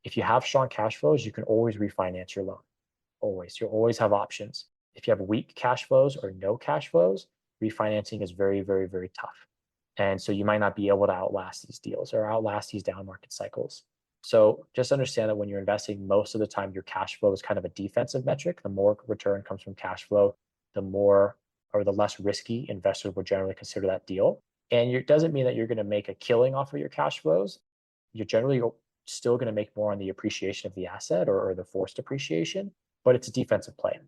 If you have strong cash flows, you can always refinance your loan. Always. You'll always have options. If you have weak cash flows or no cash flows, refinancing is very, very, very tough. And so you might not be able to outlast these deals or outlast these down market cycles. So just understand that when you're investing, most of the time your cash flow is kind of a defensive metric. The more return comes from cash flow, the more or the less risky investors will generally consider that deal. And it doesn't mean that you're going to make a killing off of your cash flows. You're generally still going to make more on the appreciation of the asset or the forced appreciation, but it's a defensive play.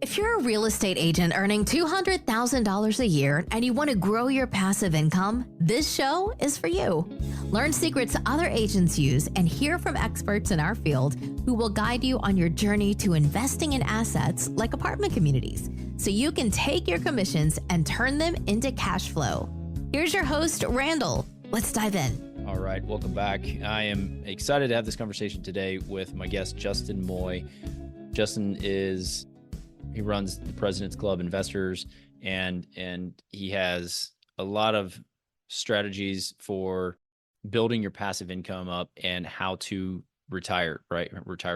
If you're a real estate agent earning $200,000 a year and you want to grow your passive income, this show is for you. Learn secrets other agents use and hear from experts in our field who will guide you on your journey to investing in assets like apartment communities so you can take your commissions and turn them into cash flow. Here's your host, Randall. Let's dive in. All right, welcome back. I am excited to have this conversation today with my guest, Justin Moy. Justin he runs the President's Club Investors, and he has a lot of strategies for building your passive income up and how to retire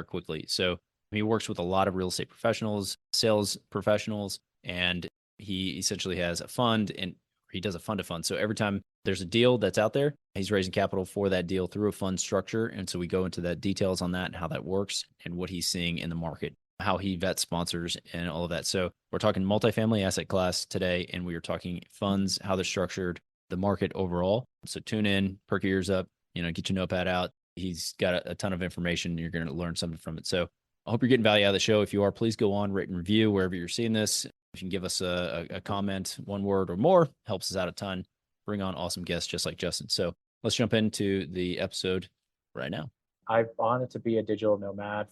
quickly. So he works with a lot of real estate professionals, sales professionals, and he essentially has a fund, and he does a fund to fund. So every time there's a deal that's out there, he's raising capital for that deal through a fund structure. And so we go into the details on that and how that works and what he's seeing in the market, how he vets sponsors and all of that. So we're talking multifamily asset class today, and we are talking funds, how they're structured, the market overall. So tune in, perk your ears up, get your notepad out. He's got a ton of information. You're going to learn something from it. So I hope you're getting value out of the show. If you are, please go on, rate and review wherever you're seeing this. If you can give us a comment, one word or more, helps us out a ton. Bring on awesome guests just like Justin. So let's jump into the episode right now. I've wanted to be a digital nomad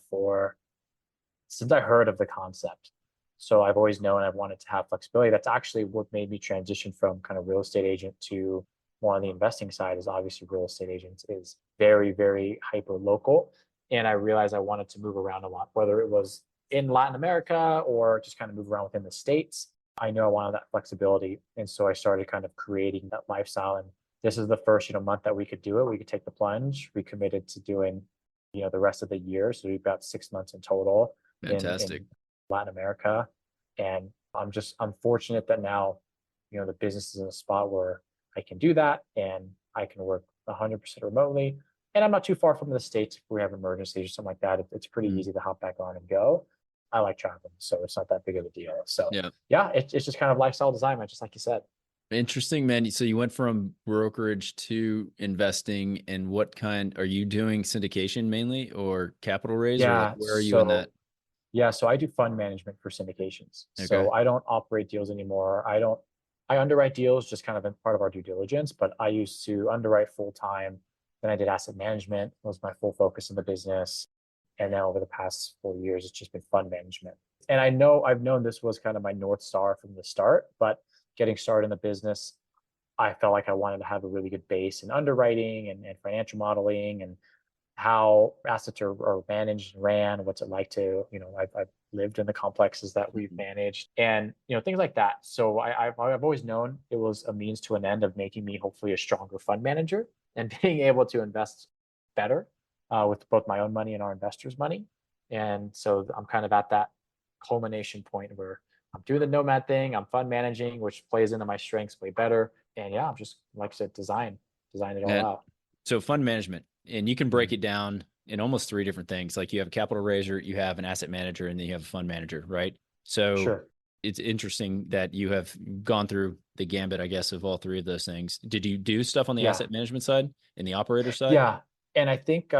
since I heard of the concept. So I've always known I've wanted to have flexibility. That's actually what made me transition from kind of real estate agent to more on the investing side. Is obviously real estate agents is very, very hyper local. And I realized I wanted to move around a lot, whether it was in Latin America or just kind of move around within the States. I know I wanted that flexibility. And so I started kind of creating that lifestyle. And this is the first, month that we could do it. We could take the plunge. We committed to doing, the rest of the year. So we've got 6 months in total Fantastic. in Latin America. And I'm fortunate that now, the business is in a spot where I can do that and I can work 100% remotely. And I'm not too far from the States if we have emergencies or something like that. It's pretty easy to hop back on and go. I like traveling, so it's not that big of a deal. So yeah, it's just kind of lifestyle design, just like you said. Interesting, man. So you went from brokerage to investing, and what kind are you doing? Syndication mainly or capital raise? Yeah. Or where are you in that? Yeah. So I do fund management for syndications. Okay. So I don't operate deals anymore. I underwrite deals just kind of in part of our due diligence, but I used to underwrite full time. Then I did asset management, was my full focus in the business. And now over the past 4 years, it's just been fund management. And I've known this was kind of my North Star from the start, but getting started in the business, I felt like I wanted to have a really good base in underwriting and financial modeling and how assets are managed and ran, what's it like to, I've lived in the complexes that we've managed and, things like that. So I've always known it was a means to an end of making me hopefully a stronger fund manager and being able to invest better with both my own money and our investors' money. And so I'm kind of at that culmination point where I'm doing the nomad thing, I'm fund managing, which plays into my strengths way better. And yeah, I'm just, like I said, design it all out. So fund management, and you can break it down in almost 3 different things. Like you have a capital raiser, you have an asset manager, and then you have a fund manager, right? So Sure. It's interesting that you have gone through the gambit, I guess, of all 3 of those things. Did you do stuff on the asset management side and the operator side? Yeah. And I think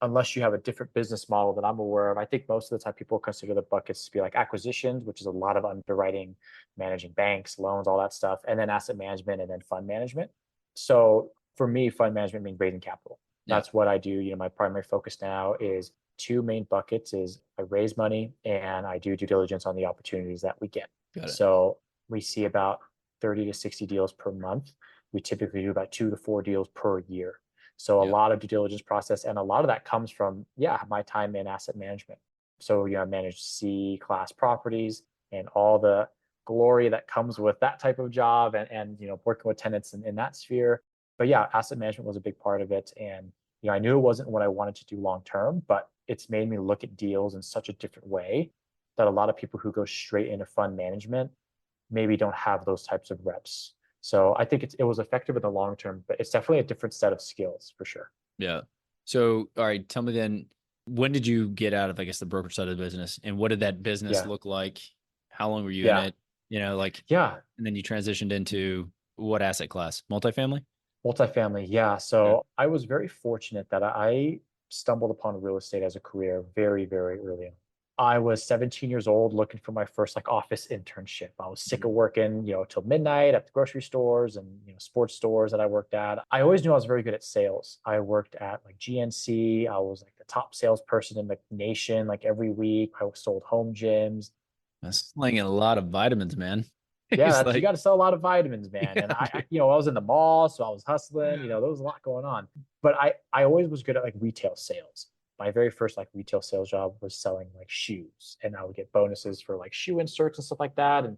unless you have a different business model that I'm aware of, I think most of the time people consider the buckets to be like acquisitions, which is a lot of underwriting, managing banks, loans, all that stuff, and then asset management and then fund management. So for me, fund management means raising capital. That's what I do. My primary focus now is 2 main buckets is I raise money and I do due diligence on the opportunities that we get. So we see about 30 to 60 deals per month. We typically do about 2 to 4 deals per year. So a lot of due diligence process, and a lot of that comes from, my time in asset management. So, I manage C-class properties and all the glory that comes with that type of job and working with tenants in that sphere. But yeah, asset management was a big part of it. And, I knew it wasn't what I wanted to do long term, but it's made me look at deals in such a different way that a lot of people who go straight into fund management maybe don't have those types of reps. So I think it was effective in the long term, but it's definitely a different set of skills for sure. Yeah. So, all right, tell me then, when did you get out of, I guess, the brokerage side of the business, and what did that business Yeah. look like? How long were you in Yeah. it? You know, like, Yeah. and then you transitioned into what asset class? Multifamily? Multifamily. Yeah. Yeah. So I was very fortunate that I stumbled upon real estate as a career very, very early on. I was 17 years old looking for my first like office internship. I was sick Mhm. of working, till midnight at the grocery stores and sports stores that I worked at. I always knew I was very good at sales. I worked at like GNC. I was like the top salesperson in the nation. Like every week, I sold home gyms. That's slinging a lot of vitamins, man. Yeah, It's you like, got to sell a lot of vitamins, man. And yeah, dude. I was in the mall, so I was hustling. There was a lot going on. But I always was good at like retail sales. My very first like retail sales job was selling like shoes, and I would get bonuses for like shoe inserts and stuff like that. And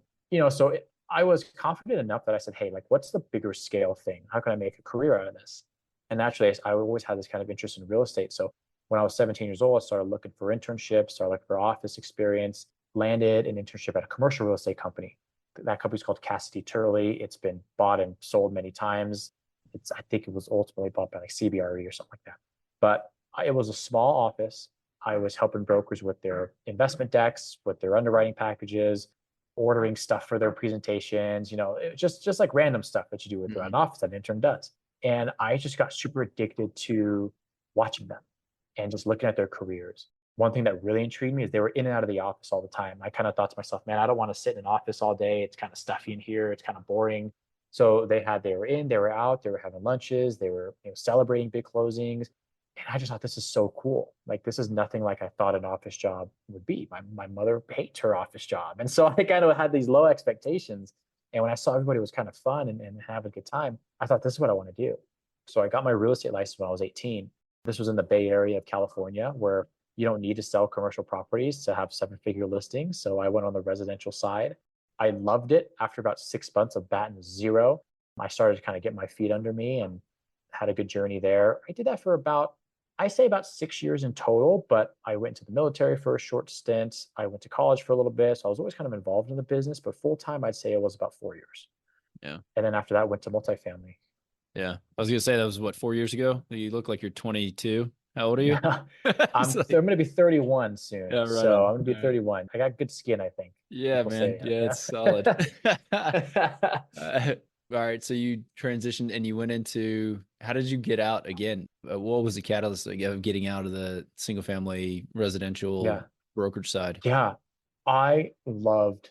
I was confident enough that I said, hey, like, what's the bigger scale thing? How can I make a career out of this? And naturally, I always had this kind of interest in real estate. So when I was 17 years old, I started looking for internships, started looking for office experience, landed an internship at a commercial real estate company. That company's called Cassidy Turley. It's been bought and sold many times. I think it was ultimately bought by like CBRE or something like that. But it was a small office. I was helping brokers with their investment decks, with their underwriting packages, ordering stuff for their presentations. Just like random stuff that you do with an Mhm. office that an intern does. And I just got super addicted to watching them and just looking at their careers. One thing that really intrigued me is they were in and out of the office all the time. I kind of thought to myself, man, I don't want to sit in an office all day. It's kind of stuffy in here. It's kind of boring. So they were in, they were out, they were having lunches, they were celebrating big closings. And I just thought this is so cool. Like this is nothing like I thought an office job would be. My mother hates her office job. And so I kind of had these low expectations. And when I saw everybody was kind of fun and having a good time, I thought this is what I want to do. So I got my real estate license when I was 18. This was in the Bay Area of California, where you don't need to sell commercial properties to have seven-figure listings. So I went on the residential side. I loved it. After about 6 months of batting zero, I started to kind of get my feet under me and had a good journey there. I did that for I say about 6 years in total, but I went to the military for a short stint. I went to college for a little bit. So I was always kind of involved in the business, but full time, I'd say it was about 4 years. Yeah. And then after that, I went to multifamily. Yeah. I was gonna say that was what, 4 years ago? You look like you're 22. How old are you? Yeah. It's I'm like, going to be 31 soon. yeah, right So on. I'm going to All be right. 31. I got good skin, I think. Yeah, People man. say, Yeah, it's solid. yeah. All right. So you transitioned and you went into, how did you get out again? What was the catalyst of getting out of the single family residential Yeah. brokerage side? Yeah. I loved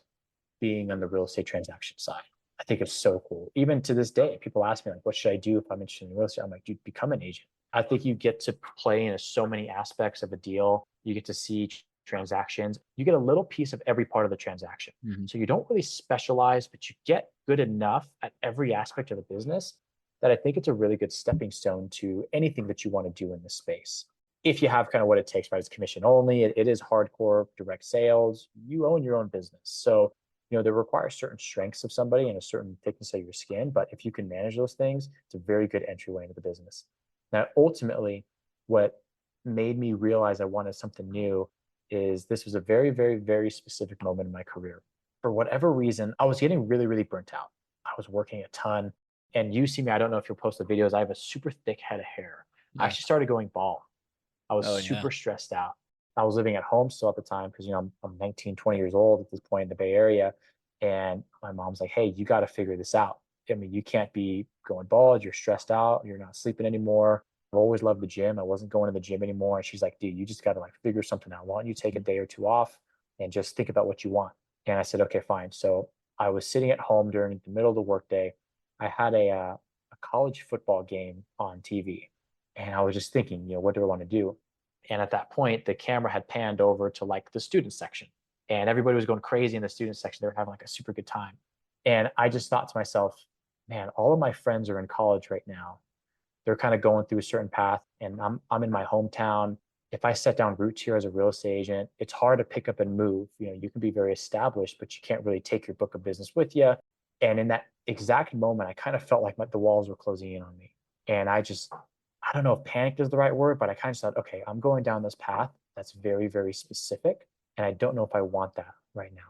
being on the real estate transaction side. I think it's so cool. Even to this day, people ask me, like, what should I do if I'm interested in real estate? I'm like, dude, become an agent. I think you get to play in so many aspects of a deal. You get to see transactions. You get a little piece of every part of the transaction. Mhm. So you don't really specialize, but you get good enough at every aspect of the business that I think it's a really good stepping stone to anything that you want to do in this space. If you have kind of what it takes, right? It's commission only. It is hardcore direct sales. You own your own business. So there requires certain strengths of somebody and a certain thickness of your skin. But if you can manage those things, it's a very good entryway into the business. Now, ultimately, what made me realize I wanted something new is this was a very, very, very specific moment in my career. For whatever reason, I was getting really, really burnt out. I was working a ton. And you see me, I don't know if you'll post the videos. I have a super thick head of hair. I Yeah. actually started going bald. I was Oh, yeah. super stressed out. I was living at home still at the time because, I'm 19, 20 years old at this point in the Bay Area. And my mom's like, hey, you got to figure this out. I mean, you can't be going bald. You're stressed out. You're not sleeping anymore. I've always loved the gym. I wasn't going to the gym anymore. And she's like, dude, you just got to like figure something out. Why don't you take a day or two off and just think about what you want? And I said, okay, fine. So I was sitting at home during the middle of the workday. I had a college football game on TV. And I was just thinking, what do I want to do? And at that point, the camera had panned over to like the student section, and everybody was going crazy in the student section. They were having like a super good time. And I just thought to myself, man, all of my friends are in college right now. They're kind of going through a certain path, and I'm in my hometown. If I set down roots here as a real estate agent, it's hard to pick up and move. You can be very established, but you can't really take your book of business with you. And in that exact moment, I kind of felt like the walls were closing in on me. And I don't know if panicked is the right word, but I kind of thought, okay, I'm going down this path that's very, very specific. And I don't know if I want that right now.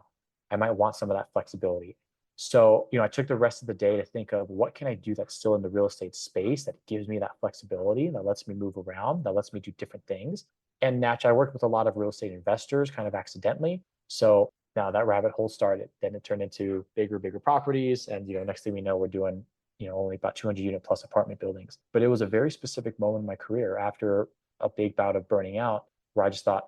I might want some of that flexibility. So, I took the rest of the day to think of what can I do that's still in the real estate space that gives me that flexibility, that lets me move around, that lets me do different things. And naturally, I worked with a lot of real estate investors kind of accidentally. So now that rabbit hole started. Then it turned into bigger, bigger properties. And, next thing we know, we're doing, only about 200 unit plus apartment buildings. But it was a very specific moment in my career after a big bout of burning out where I just thought,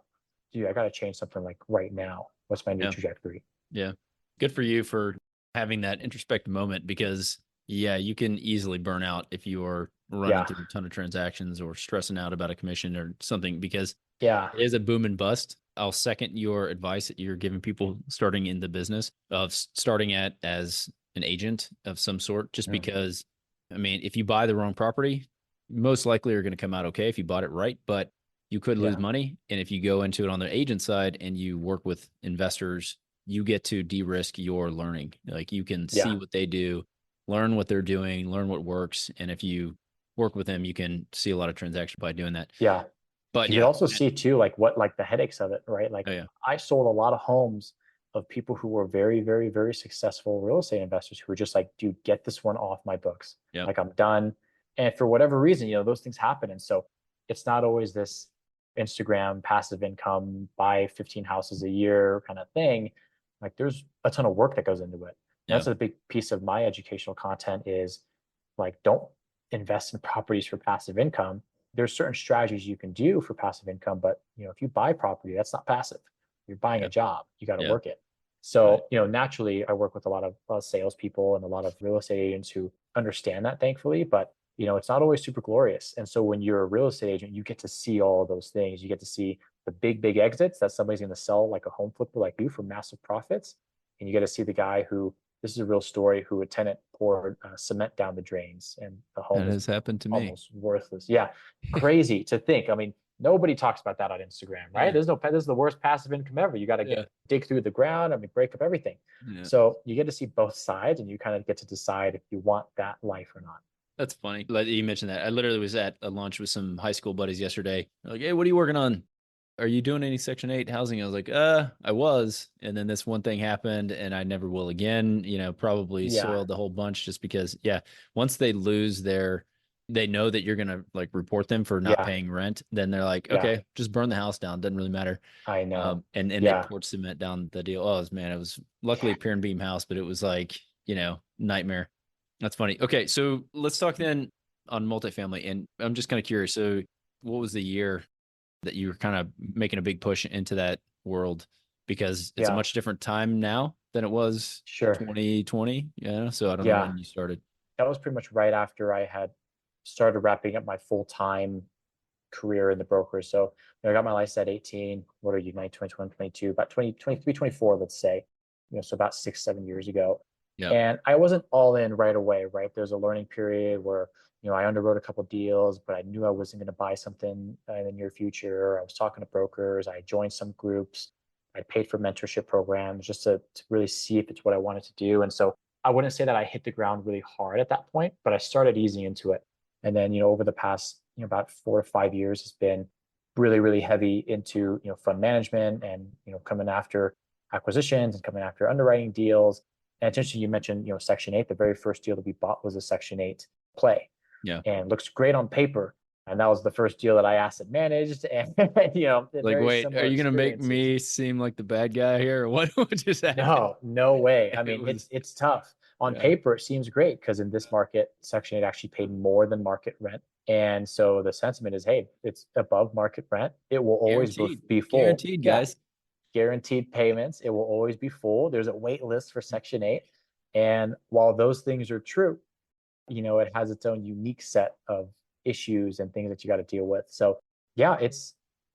dude, I got to change something like right now. What's my new Yeah. trajectory? Yeah. Good for you for having that introspective moment because, yeah, you can easily burn out if you are running Yeah. through a ton of transactions or stressing out about a commission or something because Yeah. it is a boom and bust. I'll second your advice that you're giving people starting in the business of starting as an agent of some sort, just Mm. because, I mean, if you buy the wrong property, most likely you're going to come out okay if you bought it right, but you could lose Yeah. money. And if you go into it on the agent side and you work with investors, you get to de-risk your learning. Like you can see Yeah. what they do, learn what they're doing, learn what works. And if you work with them, you can see a lot of transaction by doing that. Yeah. But You could yeah. also see too, like what, like the headaches of it, right? Like Oh yeah. I sold a lot of homes of people who were very, very, very successful real estate investors who were just like, dude, get this one off my books. Yep. Like I'm done. And for whatever reason, those things happen. And so it's not always this Instagram passive income, buy 15 houses a year kind of thing. Like there's a ton of work that goes into it. And Yeah. that's a big piece of my educational content is like, don't invest in properties for passive income. There's certain strategies you can do for passive income, but if you buy property, that's not passive. You're buying a Yeah. job. You got to Yeah. work it. Right. So, naturally, I work with a lot of salespeople and a lot of real estate agents who understand that, thankfully. But it's not always super glorious. And so, when you're a real estate agent, you get to see all of those things. You get to see the big, big exits that somebody's going to sell, like a home flipper like you, for massive profits. And you get to see the guy who, this is a real story, who a tenant poured cement down the drains and the home That is has happened to me. almost worthless. Yeah, crazy to think. I mean, nobody talks about that on Instagram, right? Yeah. This is the worst passive income ever. You got to Yeah. dig through the ground. I mean, break up everything. Yeah. So you get to see both sides, and you kind of get to decide if you want that life or not. That's funny. Like you mentioned that. I literally was at a lunch with some high school buddies yesterday. They're like, hey, what are you working on? Are you doing any Section 8 housing? I was like, I was. And then this one thing happened and I never will again, probably Yeah, soiled the whole bunch just because, yeah, once they they know that you're going to like report them for not yeah, paying rent. Then they're like, yeah. okay, just burn the house down. Doesn't really matter. I know. And they Yeah, poured cement down the deal. Oh, man, it was luckily a pier and beam house, but it was like, nightmare. That's funny. Okay. So let's talk then on multifamily. And I'm just kind of curious. So what was the year that you were kind of making a big push into that world? Because it's a yeah. much different time now than it was Sure. 2020. Yeah. So I don't know Yeah, when you started. that was pretty much right after I had started wrapping up my full time career in the broker. So, I got my license at 18. What are you, 19, 21, 22, about 20, 23, 24, let's say, so about 6, 7 years ago. Yeah. And I wasn't all in right away, right? There's a learning period where, I underwrote a couple of deals, but I knew I wasn't going to buy something in the near future. I was talking to brokers. I joined some groups. I paid for mentorship programs just to really see if it's what I wanted to do. And so I wouldn't say that I hit the ground really hard at that point, but I started easing into it. And then, over the past, about 4 to 5 years has been really, really heavy into, fund management and, coming after acquisitions and coming after underwriting deals. And it's interesting you mentioned, Section 8. The very first deal that we bought was a Section 8 play Yeah. and looks great on paper. And that was the first deal that I asset managed. And, Like, very wait, are similar you going to make experiences. me seem like the bad guy here or what? What just happened? No way. I It mean, was, it's tough. On yeah, paper, it seems great because in this market, Section 8 actually paid more than market rent. And so the sentiment is, hey, it's above market rent. It will always guaranteed, be full. guaranteed, Yeah, guys. guaranteed payments. It will always be full. There's a wait list for Section 8. And while those things are true, it has its own unique set of issues and things that you got to deal with. So yeah,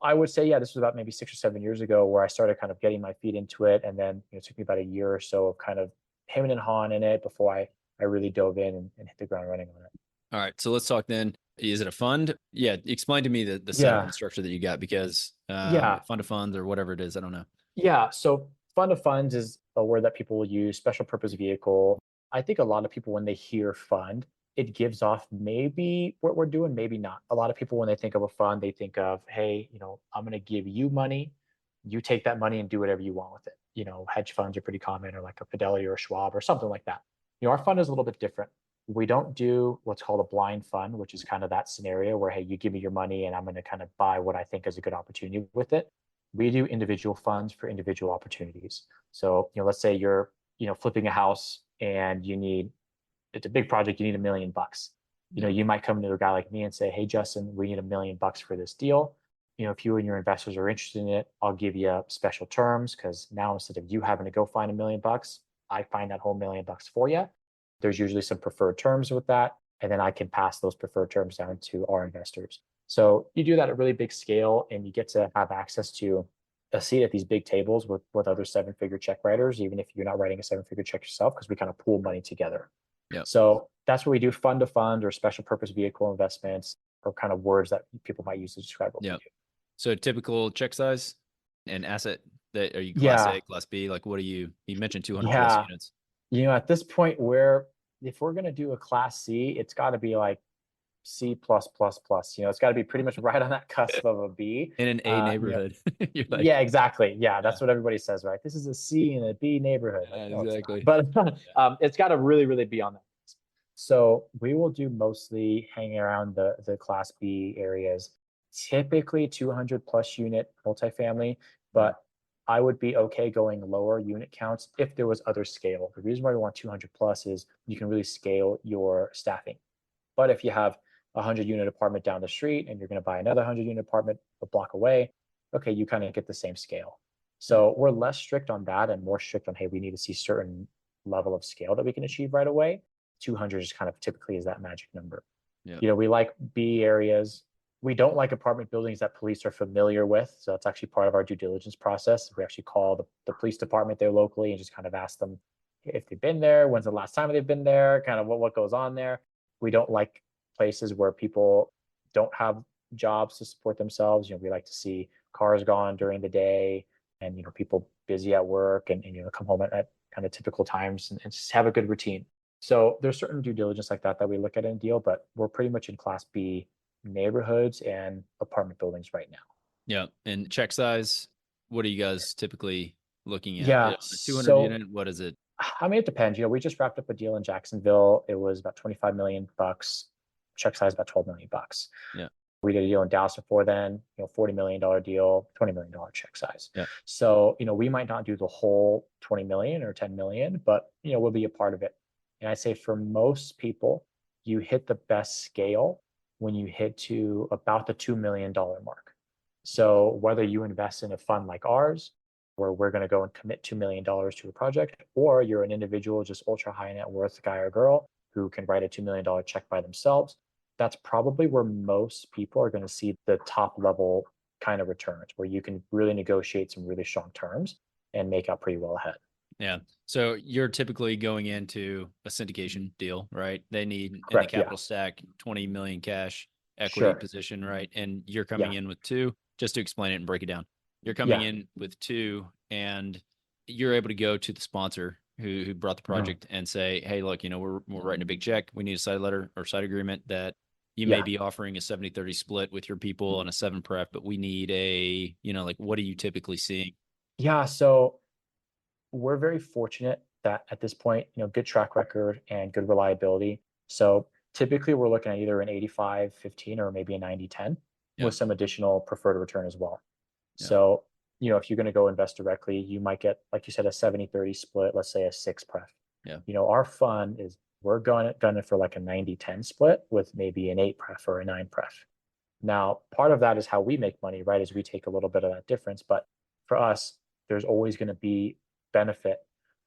I would say, yeah, this was about maybe 6 or 7 years ago where I started kind of getting my feet into it. And then it took me about a year or so of kind of hemming and hawing in it before I really dove in and hit the ground running on it. All right. So let's talk then. Is it a fund? Yeah. Explain to me the setup Yeah. and structure that you got because Yeah. fund of funds or whatever it is. I don't know. Yeah. So fund of funds is a word that people will use, special purpose vehicle. I think a lot of people, when they hear fund, it gives off maybe what we're doing, maybe not. A lot of people, when they think of a fund, they think of, hey, I'm going to give you money. You take that money and do whatever you want with it. Hedge funds are pretty common, or like a Fidelity or a Schwab or something like that. Our fund is a little bit different. We don't do what's called a blind fund, which is kind of that scenario where, hey, you give me your money and I'm going to kind of buy what I think is a good opportunity with it. We do individual funds for individual opportunities. So, let's say you're, flipping a house and it's a big project, you need $1 million. You might come to a guy like me and say, hey, Justin, we need $1 million for this deal. If you and your investors are interested in it, I'll give you special terms, because now instead of you having to go find $1 million, I find that whole $1 million for you. There's usually some preferred terms with that. And then I can pass those preferred terms down to our investors. So you do that at really big scale, and you get to have access to a seat at these big tables with other 7-figure check writers, even if you're not writing a 7-figure check yourself, because we kind of pool money together. Yeah. So that's what we do: fund to fund, or special purpose vehicle investments, or kind of words that people might use to describe what we do. So typical check size and asset, that are you class Yeah. A, class B? Like, what are you mentioned 200 plus Yeah. units. At this point, if we're going to do a class C, it's got to be like C plus plus plus. It's got to be pretty much right on that cusp of a B. In an A neighborhood. You're like, Yeah, exactly. Yeah, that's what everybody says, right? This is a C and a B neighborhood. Like, no, exactly. it's not. But it's got to really, really be on that. So we will do mostly hanging around the class B areas, typically 200 plus unit multifamily, but I would be okay going lower unit counts if there was other scale. The reason why we want 200 plus is you can really scale your staffing. But if you have a 100-unit apartment down the street and you're going to buy another 100-unit apartment a block away, okay, you kind of get the same scale. So we're less strict on that and more strict on, hey, we need to see certain level of scale that we can achieve right away. 200 is kind of typically is that magic number. Yeah. We like B areas. We don't like apartment buildings that police are familiar with. So that's actually part of our due diligence process. We actually call the police department there locally and just kind of ask them if they've been there, when's the last time they've been there, kind of what goes on there. We don't like places where people don't have jobs to support themselves. We like to see cars gone during the day, and people busy at work, and come home at kind of typical times, and just have a good routine. So there's certain due diligence like that we look at in a deal, but we're pretty much in class B neighborhoods and apartment buildings right now. Yeah. And check size, what are you guys typically looking at? Yeah. 200 unit, what is it? I mean, it depends. We just wrapped up a deal in Jacksonville. It was about $25 million. Check size about $12 million. Yeah. We did a deal in Dallas before then, $40 million deal, $20 million check size. Yeah. So, we might not do the whole 20 million or 10 million, but, we'll be a part of it. And I say for most people, you hit the best scale when you hit to about the $2 million mark. So whether you invest in a fund like ours, where we're going to go and commit $2 million to a project, or you're an individual, just ultra high net worth guy or girl who can write a $2 million check by themselves, that's probably where most people are going to see the top level kind of returns, where you can really negotiate some really strong terms and make out pretty well ahead. Yeah. So you're typically going into a syndication deal, right? They need Correct, in the capital stack 20 million cash equity position, right? And you're coming in with 2, just to explain it and break it down. You're coming in with 2, and you're able to go to the sponsor who brought the project and say, hey, look, we're writing a big check. We need a side letter or side agreement that you may be offering a 70-30 split with your people on a 7 pref, but we need a, like, what are you typically seeing? Yeah. So we're very fortunate that at this point, good track record and good reliability. So typically we're looking at either an 85-15 or maybe a 90-10 with some additional preferred return as well. So, if you're going to go invest directly, you might get, like you said, a 70-30 split, let's say a 6 pref. Our fund is, we're going for like a 90-10 split with maybe an 8 pref or a 9 pref. Now, part of that is how we make money, right? Is we take a little bit of that difference. But for us, there's always going to be benefit,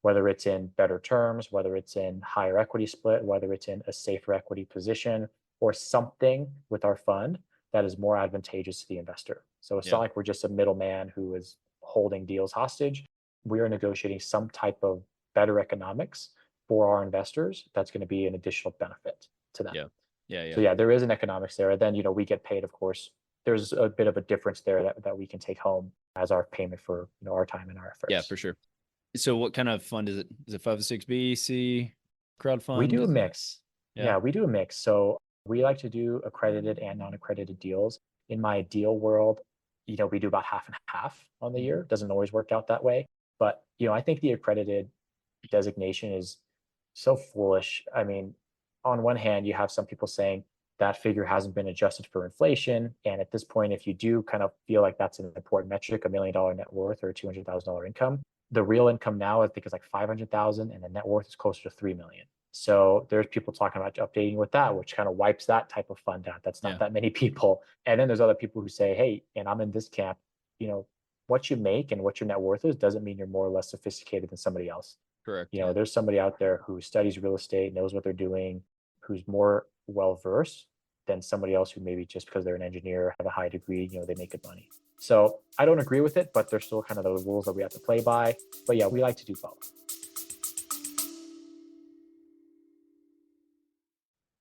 whether it's in better terms, whether it's in higher equity split, whether it's in a safer equity position, or something with our fund that is more advantageous to the investor. So it's not like we're just a middleman who is holding deals hostage. We are negotiating some type of better economics for our investors that's going to be an additional benefit to them. So there is an economics there. And then, we get paid, of course. There's a bit of a difference there that we can take home as our payment for, our time and our efforts. Yeah, for sure. So what kind of fund is it? Is it 506B, C, crowd fund? We do a mix. Yeah. Yeah, we do a mix. So we like to do accredited and non-accredited deals. In my ideal world, we do about half and half on the Mhm. year. Doesn't always work out that way. But, I think the accredited designation is so foolish. I mean, on one hand, you have some people saying that figure hasn't been adjusted for inflation. And at this point, if you do kind of feel like that's an important metric, $1 million net worth or $200,000 income, the real income now I think is like 500,000 and the net worth is closer to 3 million. So there's people talking about updating with that, which kind of wipes that type of fund out. That's not Yeah. that many people. And then there's other people who say, hey, and I'm in this camp, you know, what you make and what your net worth is doesn't mean you're more or less sophisticated than somebody else. Correct. Yeah. There's somebody out there who studies real estate, knows what they're doing, who's more well versed than somebody else who maybe just because they're an engineer, have a high degree, they make good money. So I don't agree with it, but there's still kind of the rules that we have to play by. But yeah, we like to do both.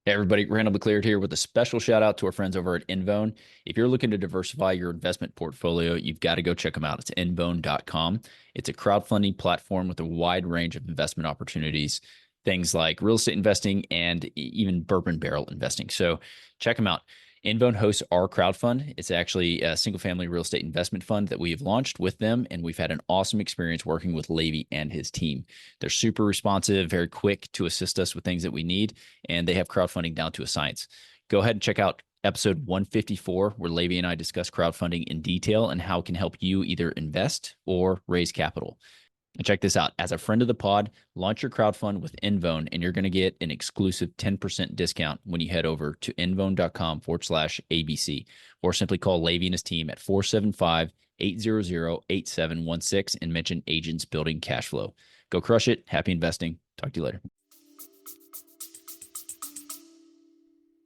Hey everybody, Randall McCleard here with a special shout out to our friends over at Envone. If you're looking to diversify your investment portfolio, you've got to go check them out. It's envone.com. It's a crowdfunding platform with a wide range of investment opportunities, things like real estate investing and even bourbon barrel investing. So check them out. Envone hosts our crowdfund. It's actually a single family real estate investment fund that we have launched with them, and we've had an awesome experience working with Levy and his team. They're super responsive, very quick to assist us with things that we need, and they have crowdfunding down to a science. Go ahead and check out episode 154, where Levy and I discuss crowdfunding in detail and how it can help you either invest or raise capital. And check this out. As a friend of the pod, launch your crowdfund with Envone, and you're going to get an exclusive 10% discount when you head over to envone.com/ABC, or simply call Levy and his team at 475-800-8716 and mention Agents Building Cash Flow. Go crush it. Happy investing. Talk to you later.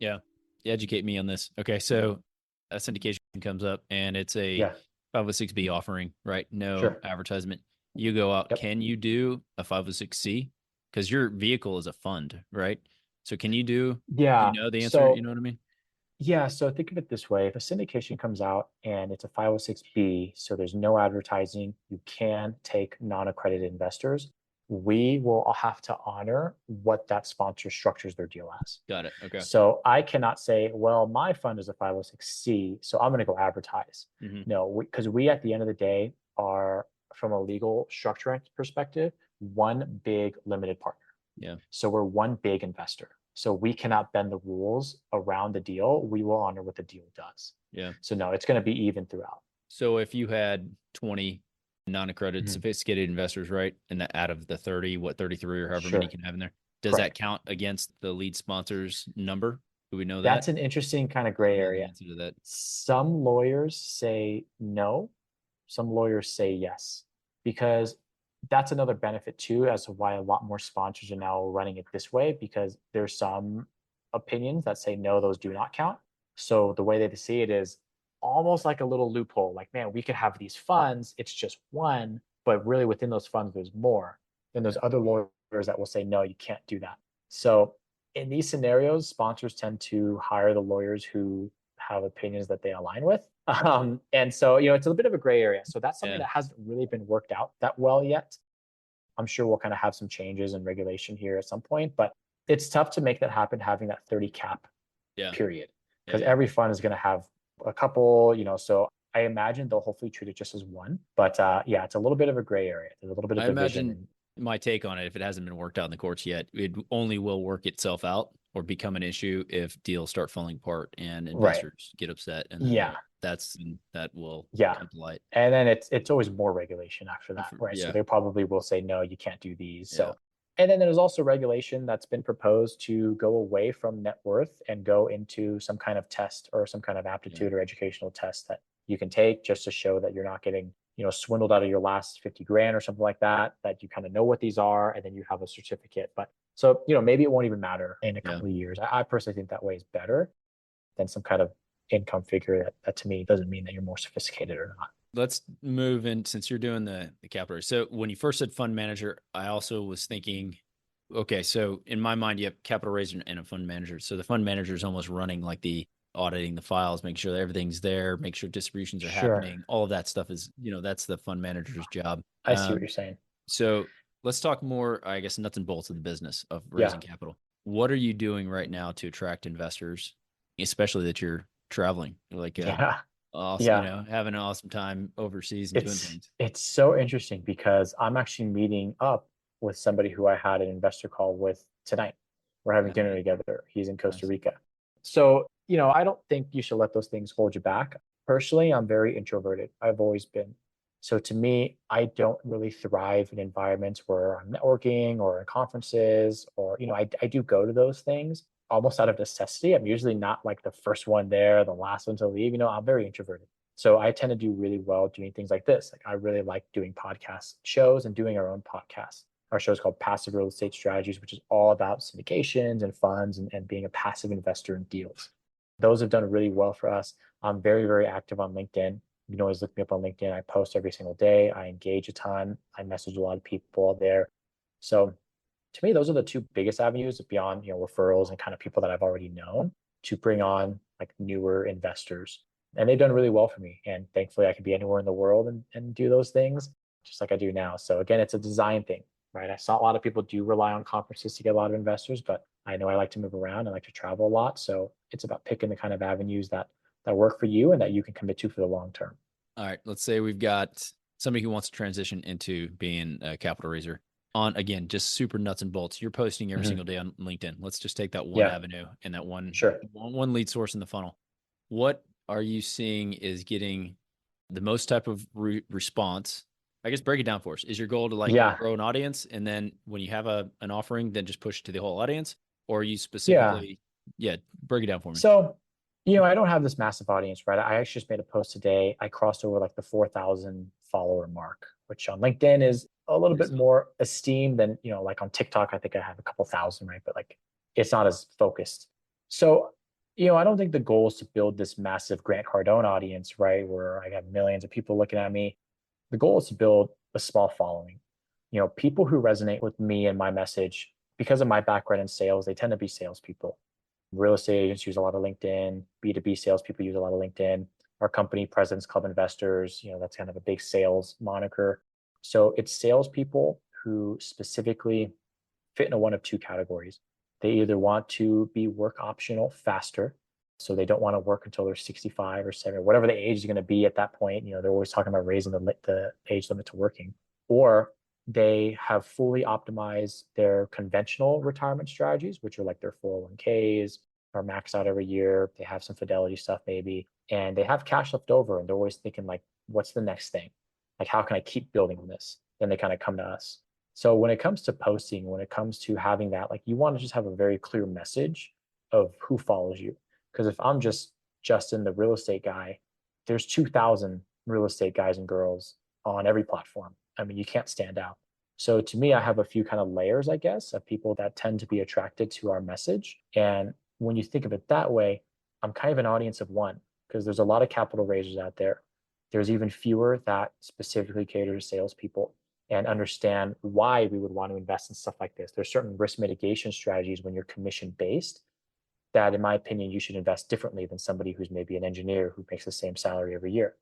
Yeah. Educate me on this. Okay. So a syndication comes up and it's a Yeah, 506B offering, right? No sure. advertisement. You go out. Yep. Can you do a 506C? Because your vehicle is a fund, right? So can you do Yeah. the answer? You So know what I mean? yeah, so think of it this way. If a syndication comes out and it's a 506B, so there's no advertising, you can take non-accredited investors. We will all have to honor what that sponsor structures their deal as. Got it. Okay. So I cannot say, well, my fund is a 506C, so I'm going to go advertise. Mm-hmm. No, because we at the end of the day are, from a legal structuring perspective, one big limited partner. Yeah. So we're one big investor. So we cannot bend the rules around the deal. We will honor what the deal does. Yeah. So no, it's going to be even throughout. So if you had 20 non-accredited, Mhm. sophisticated investors, right? And that out of the 30, 33 or however many you Sure. can have in there, does that Correct. count against the lead sponsor's number? Do we know that? That's an interesting kind of gray I know the area. answer to that. Some lawyers say no, some lawyers say yes, because that's another benefit too, as to why a lot more sponsors are now running it this way, because there's some opinions that say no, those do not count. So the way they see it is almost like a little loophole, like, man, we could have these funds, it's just one, but really within those funds, there's more. Then there's other lawyers that will say, no, you can't do that. So in these scenarios, sponsors tend to hire the lawyers who have opinions that they align with. And so, it's a bit of a gray area. So that's something Yeah. that hasn't really been worked out that well yet. I'm sure we'll kind of have some changes in regulation here at some point, but it's tough to make that happen having that 30 cap Yeah. period, Yeah. because Yeah. every fund is going to have a couple, so I imagine they'll hopefully treat it just as one. But yeah, it's a little bit of a gray area. There's a little bit of I division. imagine my take on it, if it hasn't been worked out in the courts yet, it only will work itself out or become an issue if deals start falling apart and Right. investors get upset, and then Yeah. that will Yeah. come to light. And then it's always more regulation after that, right? Yeah. So they probably will say, no, you can't do these. Yeah. So, and then there's also regulation that's been proposed to go away from net worth and go into some kind of test or some kind of aptitude or educational test that you can take just to show that you're not getting, swindled out of your last 50 grand or something like that, that you kind of know what these are, and then you have a certificate. But so, maybe it won't even matter in a couple of years. I personally think that way is better than some kind of income figure that to me doesn't mean that you're more sophisticated or not. Let's move in, since you're doing the capital. So when you first said fund manager, I also was thinking, okay, so in my mind, you have capital raiser and a fund manager. So the fund manager is almost running like the auditing the files, making sure that everything's there, make sure distributions are Sure. happening. All of that stuff is, that's the fund manager's job. I see what you're saying. So let's talk more, I guess, nuts and bolts of the business of raising capital. what are you doing right now to attract investors, especially that you're traveling, like Yeah. awesome, Yeah. having an awesome time overseas and doing It's things? it's so interesting because I'm actually meeting up with somebody who I had an investor call with tonight. We're having dinner Nice, together. He's in Costa nice. Rica. So, I don't think you should let those things hold you back. Personally, I'm very introverted. I've always been. So to me, I don't really thrive in environments where I'm networking or in conferences or, I do go to those things almost out of necessity. I'm usually not like the first one there, the last one to leave. I'm very introverted. So I tend to do really well doing things like this. Like I really like doing podcast shows and doing our own podcast. Our show is called Passive Real Estate Strategies, which is all about syndications and funds and being a passive investor in deals. Those have done really well for us. I'm very, very active on LinkedIn. You can always look me up on LinkedIn. I post every single day. I engage a ton. I message a lot of people there. So to me, those are the two biggest avenues beyond, referrals and kind of people that I've already known to bring on like newer investors. And they've done really well for me. And thankfully I can be anywhere in the world and do those things just like I do now. So again, it's a design thing, right? I saw a lot of people do rely on conferences to get a lot of investors, but I know I like to move around. I like to travel a lot. So it's about picking the kind of avenues that work for you and that you can commit to for the long term. All right, let's say we've got somebody who wants to transition into being a capital raiser on, again, just super nuts and bolts. You're posting every Hmm. single day on LinkedIn. Let's just take that one Yeah, avenue and that sure. one lead source in the funnel. What are you seeing is getting the most type of response? I guess break it down for us. Is your goal to like Yeah, grow an audience, and then when you have an offering, then just push it to the whole audience, or are you yeah. specifically, yeah, break it down for me. So, I don't have this massive audience, right? I actually just made a post today. I crossed over like the 4,000 follower mark, which on LinkedIn is a little bit more esteemed than, like on TikTok, I think I have a couple thousand, right? But like it's not as focused. So, I don't think the goal is to build this massive Grant Cardone audience, right? Where I have millions of people looking at me. The goal is to build a small following. People who resonate with me and my message because of my background in sales, they tend to be salespeople. Real estate agents use a lot of LinkedIn. B2B salespeople use a lot of LinkedIn. Our company, President's Club Investors, that's kind of a big sales moniker. So it's salespeople who specifically fit into one of two categories. They either want to be work optional faster, so they don't want to work until they're 65 or 70, whatever the age is going to be at that point. They're always talking about raising the age limit to working, or they have fully optimized their conventional retirement strategies, which are like their 401ks are maxed out every year. They have some fidelity stuff maybe, and they have cash left over, and they're always thinking like, what's the next thing? Like, how can I keep building on this? Then they kind of come to us. So when it comes to posting, when it comes to having that, like you want to just have a very clear message of who follows you. Because if I'm just Justin, the real estate guy, there's 2,000 real estate guys and girls on every platform. I mean, you can't stand out. So to me, I have a few kind of layers, I guess, of people that tend to be attracted to our message. And when you think of it that way, I'm kind of an audience of one because there's a lot of capital raisers out there. There's even fewer that specifically cater to salespeople and understand why we would want to invest in stuff like this. There's certain risk mitigation strategies when you're commission based that, in my opinion, you should invest differently than somebody who's maybe an engineer who makes the same salary every year.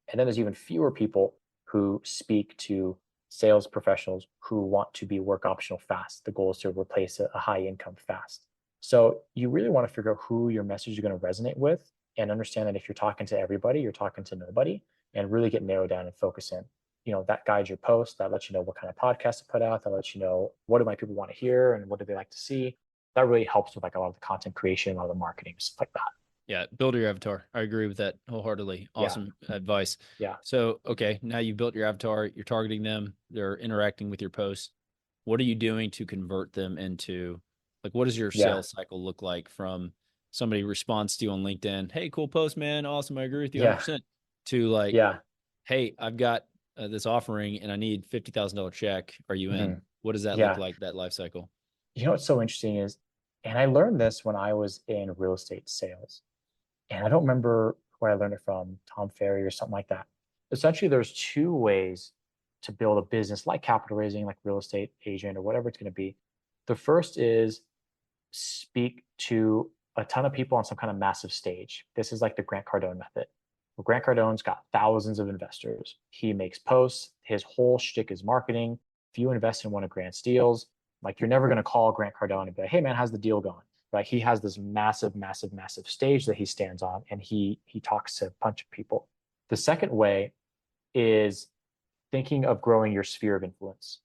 And then there's even fewer people who speak to sales professionals who want to be work optional fast. The goal is to replace a high income fast. So you really want to figure out who your message is going to resonate with and understand that if you're talking to everybody, you're talking to nobody, and really get narrowed down and focus in. That guides your post, that lets you know what kind of podcast to put out, that lets you know what do my people want to hear and what do they like to see. That really helps with like a lot of the content creation, a lot of the marketing, stuff like that. Yeah, build your avatar. I agree with that wholeheartedly. Yeah. Awesome advice. Yeah. So, okay, now you've built your avatar, you're targeting them, they're interacting with your posts. What are you doing to convert them into, like, what does your Yeah. sales cycle look like from somebody responds to you on LinkedIn, hey, cool post, man, awesome, I agree with you Yeah. 100%, to like, Yeah. hey, I've got this offering and I need $50,000 check. Are you in? Mhm. What does that look Yeah. like, that life cycle? What's so interesting is, and I learned this when I was in real estate sales, and I don't remember where I learned it from, Tom Ferry or something like that. Essentially, there's two ways to build a business like capital raising, like real estate agent or whatever it's going to be. The first is speak to a ton of people on some kind of massive stage. This is like the Grant Cardone method. Well, Grant Cardone's got thousands of investors. He makes posts. His whole shtick is marketing. If you invest in one of Grant's deals, Like you're never going to call Grant Cardone and be like, hey man, how's the deal going? Like he has this massive, massive, massive stage that he stands on, and he talks to a bunch of people. The second way is thinking of growing your sphere of influence,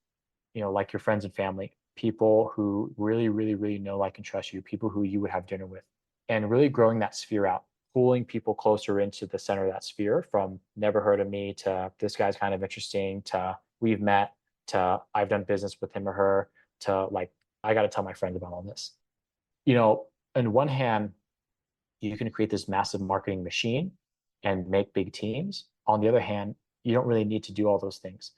like your friends and family, people who really, really, really know, like, and trust you, people who you would have dinner with, and really growing that sphere out, pulling people closer into the center of that sphere, from never heard of me to this guy's kind of interesting to we've met to I've done business with him or her to like, I got to tell my friends about all this. On one hand, you can create this massive marketing machine and make big teams. On the other hand, you don't really need to do all those things.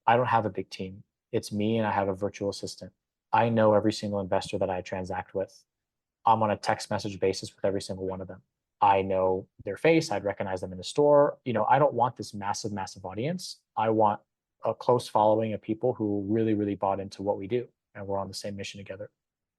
I don't have a big team. It's me and I have a virtual assistant. I know every single investor that I transact with. I'm on a text message basis with every single one of them. I know their face. I'd recognize them in the store. I don't want this massive, massive audience. I want a close following of people who really, really bought into what we do and we're on the same mission together.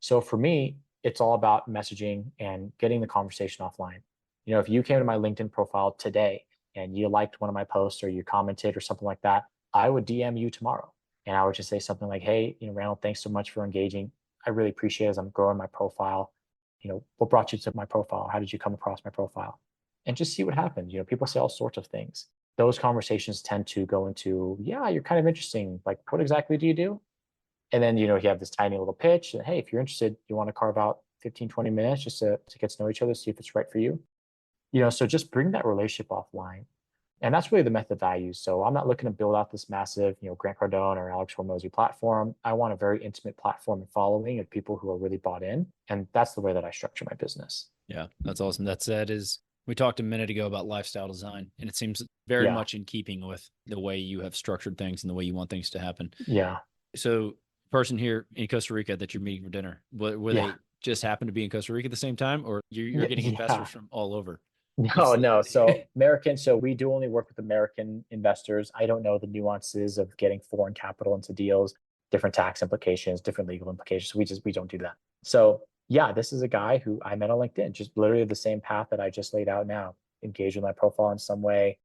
So for me, it's all about messaging and getting the conversation offline. If you came to my LinkedIn profile today and you liked one of my posts or you commented or something like that, I would DM you tomorrow. And I would just say something like, hey, Randall, thanks so much for engaging. I really appreciate it as I'm growing my profile. What brought you to my profile? How did you come across my profile? And just see what happens. People say all sorts of things. Those conversations tend to go into, yeah, you're kind of interesting. Like, what exactly do you do? And then, you have this tiny little pitch. And hey, if you're interested, you want to carve out 15, 20 minutes just to get to know each other, see if it's right for you. So just bring that relationship offline. And that's really the method that I use. So I'm not looking to build out this massive, Grant Cardone or Alex Hormozy platform. I want a very intimate platform and following of people who are really bought in. And that's the way that I structure my business. Yeah, that's awesome. That said, we talked a minute ago about lifestyle design, and it seems very much in keeping with the way you have structured things and the way you want things to happen. Yeah. So person here in Costa Rica that you're meeting for dinner, were they just happen to be in Costa Rica at the same time, or you're getting investors from all over? No. So American. So we do only work with American investors. I don't know the nuances of getting foreign capital into deals, different tax implications, different legal implications. So we don't do that. So yeah, this is a guy who I met on LinkedIn, just literally the same path that I just laid out now. Engage with my profile in some way,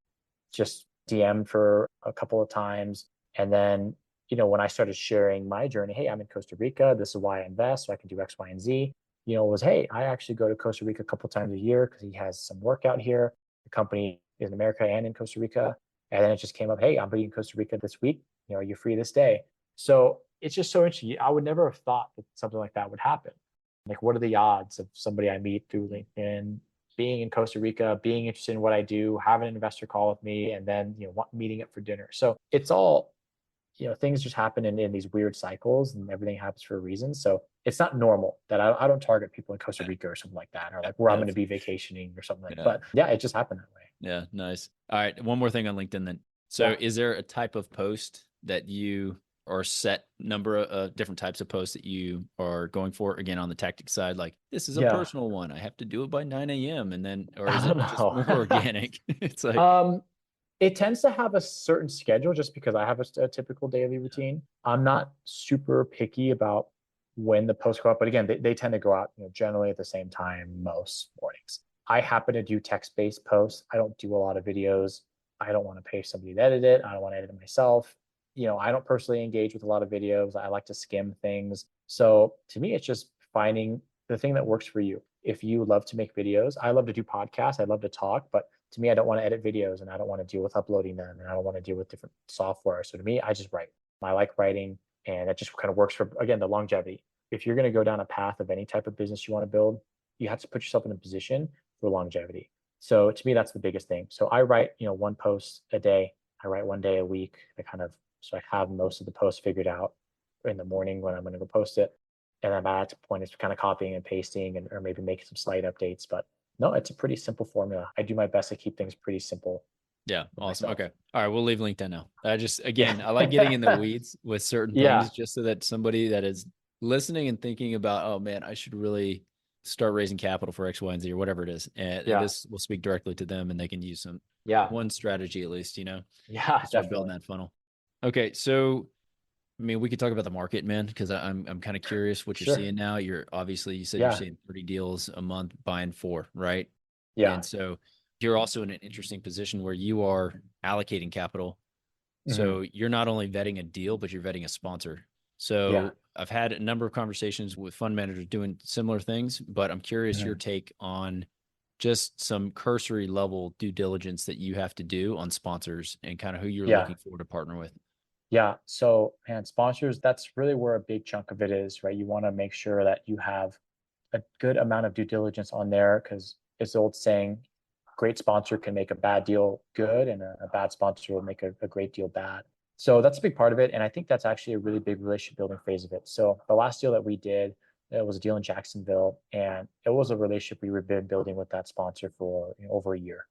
just DM for a couple of times. And then, when I started sharing my journey, hey, I'm in Costa Rica. This is why I invest, so I can do X, Y, and Z. Was, hey, I actually go to Costa Rica a couple of times a year because he has some work out here. The company is in America and in Costa Rica. And then it just came up, hey, I'm in Costa Rica this week. Are you free this day? So it's just so interesting. I would never have thought that something like that would happen. Like, what are the odds of somebody I meet through LinkedIn being in Costa Rica, being interested in what I do, having an investor call with me, and then, meeting up for dinner. So it's all, things just happen in these weird cycles, and everything happens for a reason. So it's not normal that I don't target people in Costa Rica or something like that, or like where I'm going to be vacationing or something like that. But yeah, it just happened that way. Yeah. Nice. All right. One more thing on LinkedIn then. So is there a type of post that you, or set number of different types of posts that you are going for, again, on the tactic side? Like, this is a personal one, I have to do it by 9 a.m. And then, or is it just more organic? It's like, it tends to have a certain schedule just because I have a typical daily routine. I'm not super picky about when the posts go up, but again, they tend to go out, generally at the same time most mornings. I happen to do text-based posts. I don't do a lot of videos. I don't want to pay somebody to edit it. I don't want to edit it myself. I don't personally engage with a lot of videos. I like to skim things. So to me, it's just finding the thing that works for you. If you love to make videos, I love to do podcasts. I love to talk, but to me, I don't want to edit videos, and I don't want to deal with uploading them, and I don't want to deal with different software. So to me, I just write. I like writing, and it just kind of works for, again, the longevity. If you're going to go down a path of any type of business you want to build, you have to put yourself in a position for longevity. So to me, that's the biggest thing. So I write, one post a day. I write one day a week. So I have most of the posts figured out in the morning when I'm going to go post it. And then by that point, it's kind of copying and pasting, or maybe making some slight updates. But no, it's a pretty simple formula. I do my best to keep things pretty simple. Yeah. Awesome. Myself. Okay. All right. We'll leave LinkedIn now. I like getting in the weeds with certain things, just so that somebody that is listening and thinking about, oh man, I should really start raising capital for X, Y, and Z, or whatever it is. And this will speak directly to them, and they can use one strategy at least, start building that funnel. Okay. So, I mean, we could talk about the market, man, because I'm kind of curious what you're seeing now. You said you're seeing 30 deals a month, buying 4, right? Yeah. And so you're also in an interesting position where you are allocating capital. Mm-hmm. So you're not only vetting a deal, but you're vetting a sponsor. Yeah. So I've had a number of conversations with fund managers doing similar things, but I'm curious your Mhm. take on just some cursory level due diligence that you have to do on sponsors and kind of who you're Yeah. looking for to partner with. Yeah. So, man, sponsors, that's really where a big chunk of it is, right? You want to make sure that you have a good amount of due diligence on there because it's the old saying, great sponsor can make a bad deal good and a bad sponsor will make a great deal bad. So that's a big part of it. And I think that's actually a really big relationship building phase of it. So the last deal that we did, it was a deal in Jacksonville, and it was a relationship we were been building with that sponsor for over a year.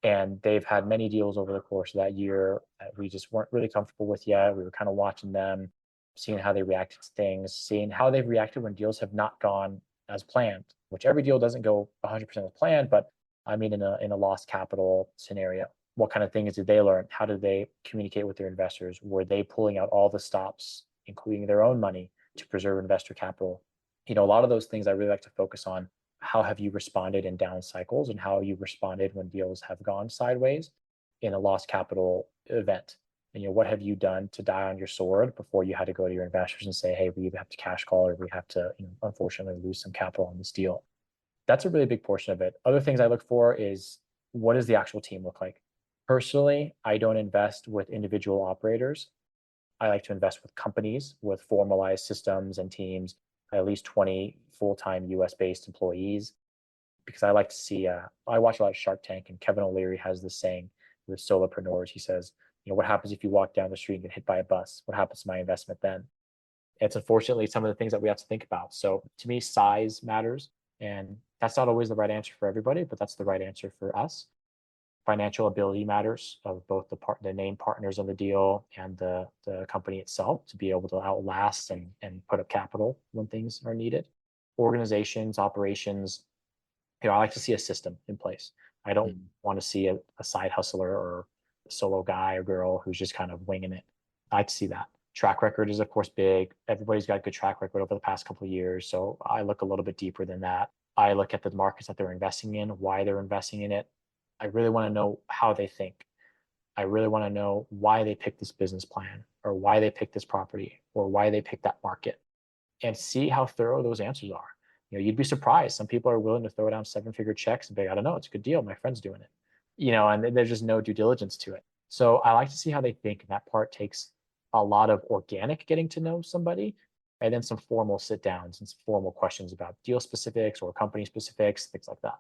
And they've had many deals over the course of that year that we just weren't really comfortable with yet. We were kind of watching them, seeing how they reacted to things, seeing how they've reacted when deals have not gone as planned, which every deal doesn't go 100% as planned, but I mean, in a lost capital scenario, what kind of things did they learn? How did they communicate with their investors? Were they pulling out all the stops, including their own money, to preserve investor capital? A lot of those things I really like to focus on. How have you responded in down cycles, and how you responded when deals have gone sideways in a lost capital event? And what have you done to die on your sword before you had to go to your investors and say, hey, we either have to cash call or we have to, unfortunately lose some capital on this deal? That's a really big portion of it. Other things I look for is, what does the actual team look like? Personally, I don't invest with individual operators. I like to invest with companies with formalized systems and teams, at least 20 full-time US based employees, because I like to see, I watch a lot of Shark Tank, and Kevin O'Leary has this saying with solopreneurs. He says, what happens if you walk down the street and get hit by a bus? What happens to my investment then? It's unfortunately some of the things that we have to think about. So to me, size matters. And that's not always the right answer for everybody, but that's the right answer for us. Financial ability matters of both the named partners of the deal and the company itself to be able to outlast and put up capital when things are needed. Organizations, operations, I like to see a system in place. I don't Mm. want to see a side hustler or a solo guy or girl who's just kind of winging it. I like to see that. Track record is, of course, big. Everybody's got a good track record over the past couple of years. So I look a little bit deeper than that. I look at the markets that they're investing in, why they're investing in it. I really want to know how they think. I really want to know why they picked this business plan, or why they picked this property, or why they picked that market, and see how thorough those answers are. You'd be surprised. Some people are willing to throw down seven-figure checks and be, I don't know, it's a good deal. My friend's doing it. And there's just no due diligence to it. So I like to see how they think. And that part takes a lot of organic getting to know somebody, and then some formal sit downs and some formal questions about deal specifics or company specifics, things like that.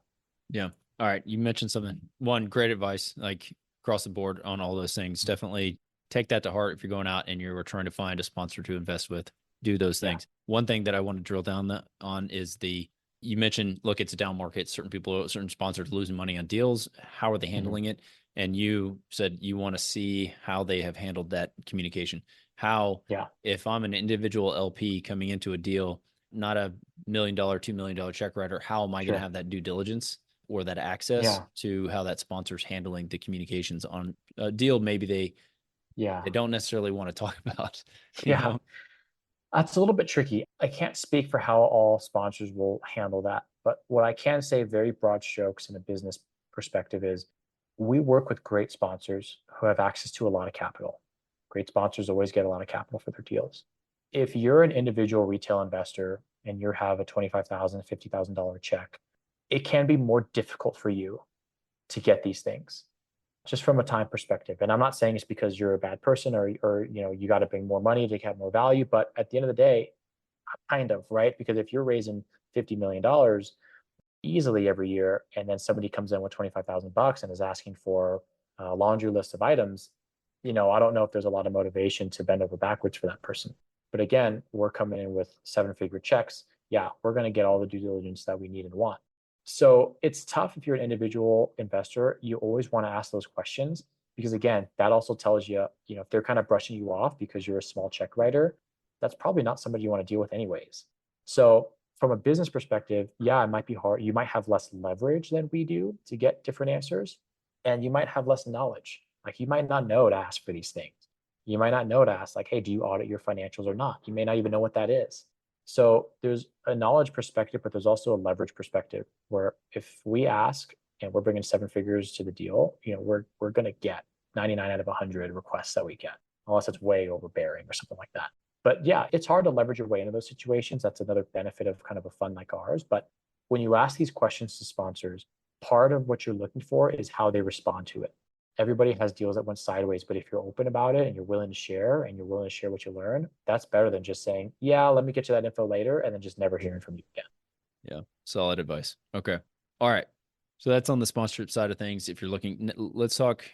Yeah. All right. You mentioned something. One, great advice, like across the board on all those things. Definitely take that to heart if you're going out and you're trying to find a sponsor to invest with. Do those Yeah. things. One thing that I want to drill down on is you mentioned, look, it's a down market. Certain sponsors losing money on deals. How are they Mhm. handling it? And you said you want to see how they have handled that communication. How, Yeah. if I'm an individual LP coming into a deal, not a $1 million, $2 million check writer, how am I going to Sure. have that due diligence or that access Yeah. to how that sponsor's handling the communications on a deal maybe Yeah. they don't necessarily want to talk about, you Yeah. know? That's a little bit tricky. I can't speak for how all sponsors will handle that. But what I can say, very broad strokes in a business perspective, is we work with great sponsors who have access to a lot of capital. Great sponsors always get a lot of capital for their deals. If you're an individual retail investor and you have a $25,000, $50,000 check, it can be more difficult for you to get these things just from a time perspective. And I'm not saying it's because you're a bad person, or you got to bring more money to have more value. But at the end of the day, kind of, right? Because if you're raising $50 million easily every year, and then somebody comes in with 25,000 bucks and is asking for a laundry list of items, I don't know if there's a lot of motivation to bend over backwards for that person. But again, we're coming in with seven-figure checks. Yeah, we're going to get all the due diligence that we need and want. So it's tough if you're an individual investor. You always want to ask those questions, because again, that also tells you, if they're kind of brushing you off because you're a small check writer, that's probably not somebody you want to deal with anyways. So from a business perspective, yeah, it might be hard. You might have less leverage than we do to get different answers, and you might have less knowledge. Like, you might not know to ask for these things. You might not know to ask, like, hey, do you audit your financials or not? You may not even know what that is. So there's a knowledge perspective, but there's also a leverage perspective, where if we ask and we're bringing seven figures to the deal, we're going to get 99 out of 100 requests that we get, unless it's way overbearing or something like that. But yeah, it's hard to leverage your way into those situations. That's another benefit of kind of a fund like ours. But when you ask these questions to sponsors, part of what you're looking for is how they respond to it. Everybody has deals that went sideways, but if you're open about it and you're willing to share and you're willing to share what you learn, that's better than just saying, yeah, let me get you that info later, and then just never hearing from you again. Yeah. Solid advice. Okay. All right. So that's on the sponsorship side of things. If you're looking, let's talk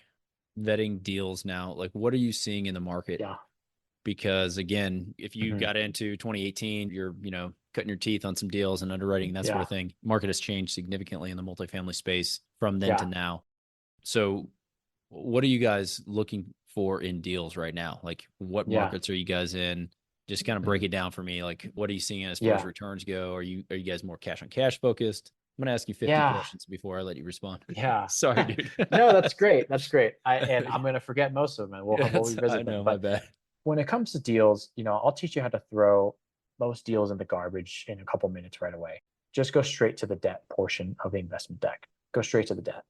vetting deals now. Like, what are you seeing in the market? Yeah. Because again, if you Mhm. got into 2018, you're, cutting your teeth on some deals and underwriting, that sort of thing. Market has changed significantly in the multifamily space from then to now. So what are you guys looking for in deals right now? Like, what markets are you guys in? Just kind of break it down for me. Like, what are you seeing as far as returns go? Are you guys more cash on cash focused? I'm gonna ask you 50 questions before I let you respond. Yeah. Sorry, dude. No, that's great. That's great. And I'm gonna forget most of them, and we'll revisit I know, them. my But bad. when it comes to deals, I'll teach you how to throw most deals in the garbage in a couple minutes right away. Just go straight to the debt portion of the investment deck. Go straight to the debt.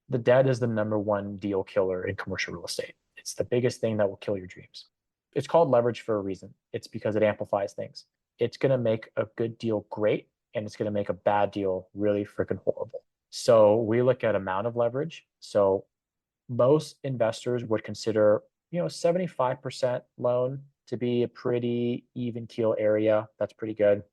The debt is the number one deal killer in commercial real estate. It's the biggest thing that will kill your dreams. It's called leverage for a reason. It's because it amplifies things. It's going to make a good deal great, and it's going to make a bad deal really freaking horrible. So we look at amount of leverage. So most investors would consider, 75% loan to be a pretty even keel area. That's pretty good.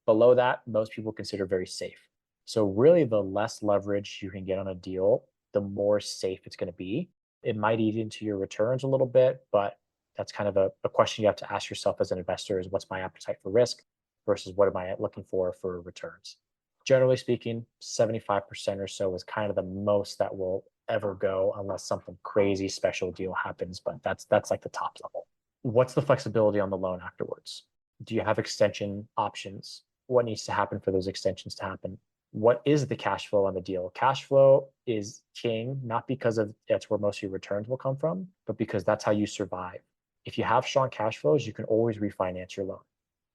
Below that, most people consider very safe. So really, the less leverage you can get on a deal, the more safe it's going to be. It might eat into your returns a little bit, but that's kind of a question you have to ask yourself as an investor: is what's my appetite for risk versus what am I looking for returns? Generally speaking, 75% or so is kind of the most that will ever go unless something crazy special deal happens, but that's like the top level. What's the flexibility on the loan afterwards? Do you have extension options? What needs to happen for those extensions to happen? What is the cash flow on the deal? Cash flow is king, not because of that's where most of your returns will come from, but because that's how you survive. If you have strong cash flows, you can always refinance your loan.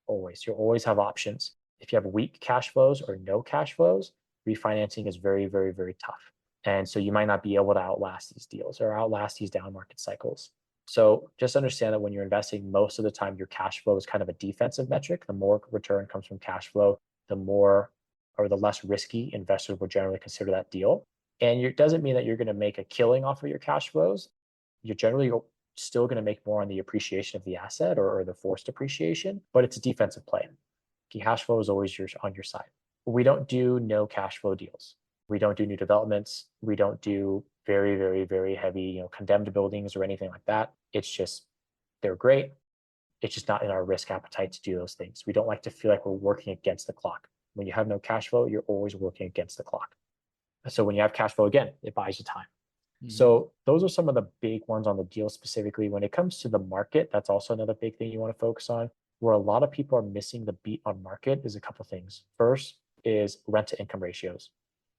Always. You'll always have options. If you have weak cash flows or no cash flows, refinancing is very, very, very tough. And so you might not be able to outlast these deals or outlast these down market cycles. So just understand that when you're investing, most of the time your cash flow is kind of a defensive metric. The more return comes from cash flow, the more or the less risky investors will generally consider that deal. And it doesn't mean that you're going to make a killing off of your cash flows. You're generally still going to make more on the appreciation of the asset or the forced appreciation, but it's a defensive play. Cash flow is always on your side. We don't do no cash flow deals. We don't do new developments. We don't do very, very, very heavy, condemned buildings or anything like that. It's just, they're great. It's just not in our risk appetite to do those things. We don't like to feel like we're working against the clock. When you have no cash flow, you're always working against the clock. So when you have cash flow, again, it buys you time. Mm-hmm. So those are some of the big ones on the deal specifically. When it comes to the market, that's also another big thing you want to focus on. Where a lot of people are missing the beat on market is a couple of things. First is rent to income ratios.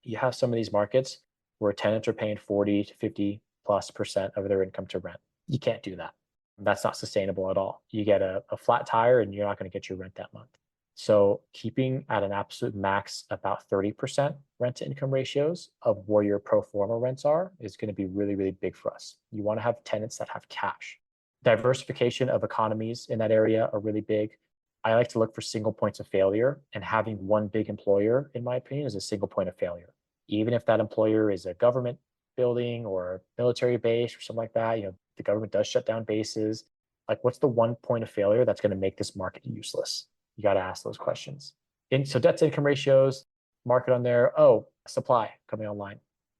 You have some of these markets where tenants are paying 40 to 50+% of their income to rent. You can't do that. That's not sustainable at all. You get a flat tire and you're not going to get your rent that month. So keeping at an absolute max about 30% rent to income ratios of where your pro forma rents are is going to be really, really big for us. You want to have tenants that have cash. Diversification of economies in that area are really big. I like to look for single points of failure, and having one big employer, in my opinion, is a single point of failure. Even if that employer is a government building or a military base or something like that, the government does shut down bases. Like, what's the one point of failure that's going to make this market useless? You got to ask those questions. And so debt to income ratios, market on there. Oh, supply coming online.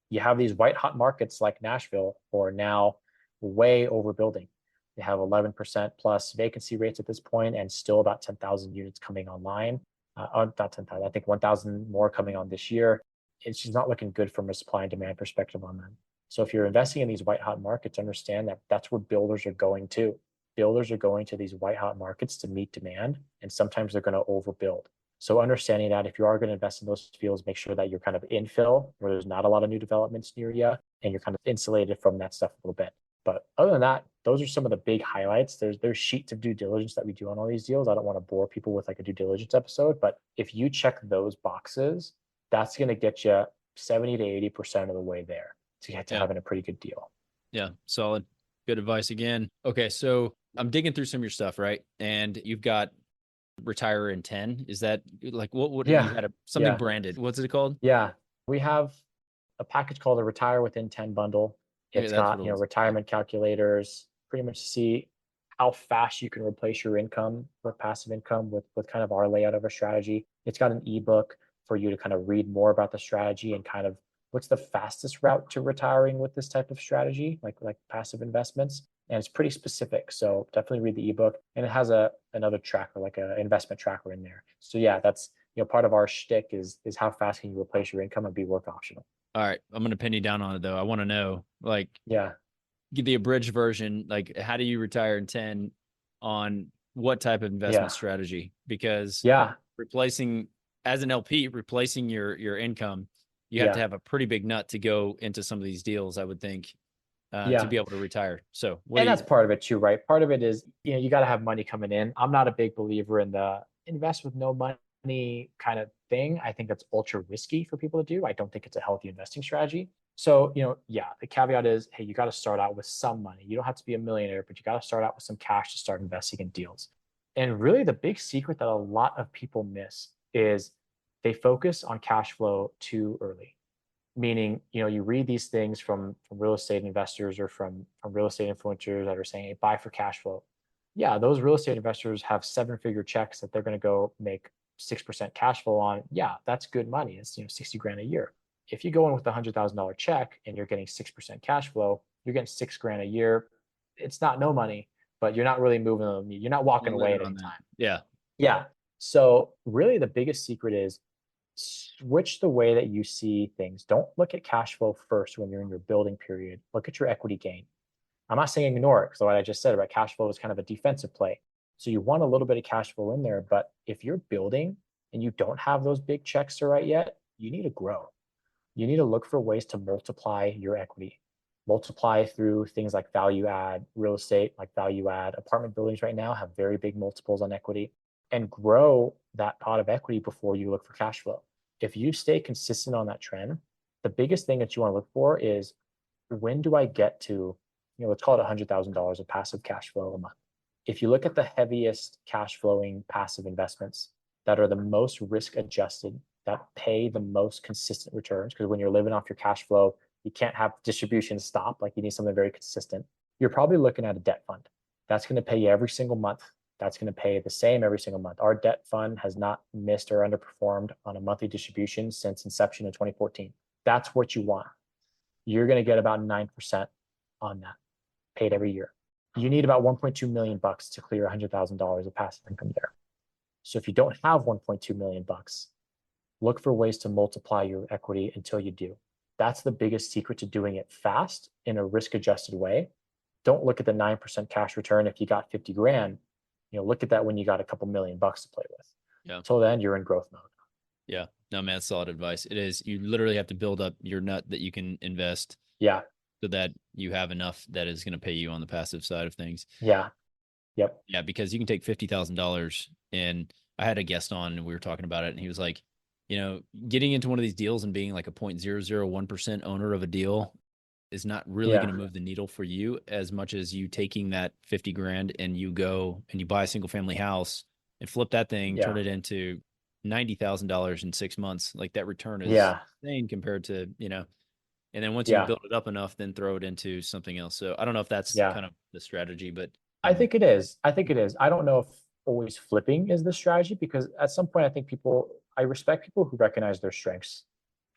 You have these white hot markets like Nashville, or now way overbuilding. They have 11% plus vacancy rates at this point, and still about 10,000 units coming online. Not 10,000, I think 1,000 more coming on this year. It's just not looking good from a supply and demand perspective on them. So if you're investing in these white hot markets, understand that that's where builders are going to. Builders are going to these white hot markets to meet demand, and sometimes they're going to overbuild. So understanding that if you are going to invest in those fields, make sure that you're kind of infill where there's not a lot of new developments near you, and you're kind of insulated from that stuff a little bit. But other than that, those are some of the big highlights. There's sheets of due diligence that we do on all these deals. I don't want to bore people with like a due diligence episode, but if you check those boxes, that's going to get you 70 to 80% of the way there to get to having a pretty good deal. Yeah, solid. Good advice again. Okay, so I'm digging through some of your stuff, right? And you've got retire in 10. Is that like what you Yeah. had something Yeah. branded? What's it called? Yeah. We have a package called a Retire Within 10 bundle. Okay, It's that's what got, it was. retirement calculators, pretty much see how fast you can replace your income with passive income with kind of our layout of a strategy. It's got an ebook for you to kind of read more about the strategy and kind of what's the fastest route to retiring with this type of strategy, like passive investments. And it's pretty specific. So definitely read the ebook. And it has another tracker, like an investment tracker in there. So yeah, that's part of our shtick is how fast can you replace your income and be work optional. All right, I'm gonna pin you down on it though. I want to know, like, Yeah. get the abridged version. Like, how do you retire in 10 on what type of investment Yeah. strategy? Because Yeah. replacing as an LP, replacing your income, you have to Yeah. have a pretty big nut to go into some of these deals, I would think, to Yeah. be able to retire. So what And do that's you? part of it too, right? Part of it is, you got to have money coming in. I'm not a big believer in the invest with no money kind of thing. I think that's ultra risky for people to do. I don't think it's a healthy investing strategy. So, yeah, the caveat is, hey, you got to start out with some money. You don't have to be a millionaire, but you got to start out with some cash to start investing in deals. And really, the big secret that a lot of people miss is they focus on cash flow too early. Meaning, you read these things from real estate investors or from real estate influencers that are saying, hey, buy for cash flow. Yeah, those real estate investors have seven-figure checks that they're going to go make 6% cash flow on. Yeah, that's good money. It's 60 grand a year. If you go in with a $100,000 check and you're getting 6% cash flow, you're getting 6 grand a year. It's not no money, but you're not really moving them. You're not walking Not away living at on any that. time. Yeah. Yeah. So really the biggest secret is switch the way that you see things. Don't look at cash flow first when you're in your building period. Look at your equity gain. I'm not saying ignore it because what I just said about cash flow is kind of a defensive play. So you want a little bit of cash flow in there, but if you're building and you don't have those big checks to write yet, you need to grow. You need to look for ways to multiply your equity. Multiply through things like value add, real estate, like value add. Apartment buildings right now have very big multiples on equity, and grow that pot of equity before you look for cash flow. If you stay consistent on that trend, the biggest thing that you want to look for is when do I get to, let's call it $100,000 of passive cash flow a month. If you look at the heaviest cash flowing passive investments that are the most risk adjusted, that pay the most consistent returns, because when you're living off your cash flow, you can't have distributions stop. Like you need something very consistent. You're probably looking at a debt fund. That's going to pay you every single month. That's going to pay the same every single month. Our debt fund has not missed or underperformed on a monthly distribution since inception in 2014. That's what you want. You're going to get about 9% on that paid every year. You need about 1.2 million bucks to clear $100,000 of passive income there. So if you don't have 1.2 million bucks, look for ways to multiply your equity until you do. That's the biggest secret to doing it fast in a risk adjusted way. Don't look at the 9% cash return if you got 50 grand. Look at that when you got a couple million bucks to play with. Yeah. Until then, you're in growth mode. Yeah. No, man, that's solid advice. It is. You literally have to build up your nut that you can invest. Yeah. So that you have enough that is going to pay you on the passive side of things. Yeah. Yep. Yeah, because you can take $50,000, and I had a guest on and we were talking about it, and he was like, getting into one of these deals and being like a 0.001% owner of a deal is not really going to move the needle for you as much as you taking that 50 grand and you go and you buy a single family house and flip that thing, turn it into $90,000 in 6 months. Like that return is insane compared to, and then once you build it up enough, then throw it into something else. So I don't know if that's kind of the strategy, but I think it is. I don't know if always flipping is the strategy, because at some point I respect people who recognize their strengths.